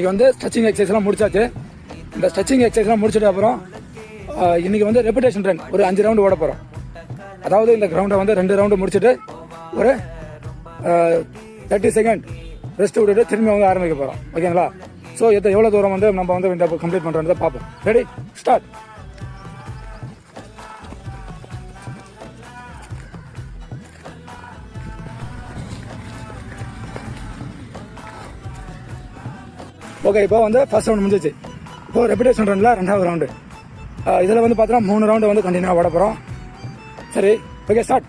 இன்னைக்கு வந்து ஸ்ட்ரெச்சிங் எக்ஸசைஸ்லாம் முடிச்சாச்சு. இந்த ஸ்ட்ரெச்சிங் எக்ஸசைஸ்லாம் முடிச்சிட்டு அப்புறம் இன்னைக்கு வந்து ரெப்பிடேஷன் ரன் ஒரு 5 ரவுண்டு ஓட போகிறோம். அதாவது இந்த கிரவுண்டை வந்து 2 ரவுண்டு முடிச்சுட்டு ஒரு 30 செகண்ட் ரெஸ்ட் விட்டுட்டு திரும்பி வந்து ஆரம்பிக்க போகிறோம். ஓகேங்களா? ஸோ எவ்வளோ தூரம் வந்து நம்ம வந்து இந்த கம்ப்ளீட் பண்ணுறதை பார்ப்போம். Ready, start. ஓகே, இப்போ வந்து ஃபர்ஸ்ட் ரவுண்ட் முடிஞ்சிச்சு. இப்போ ரெப்பிடேஷன் ரன்ல 2வது ரவுண்டு. இதில் வந்து பார்த்தோன்னா 3 ரவுண்டு வந்து கண்டினியூவாக ஓட போகிறோம். சரி, ஓகே, ஸ்டார்ட்.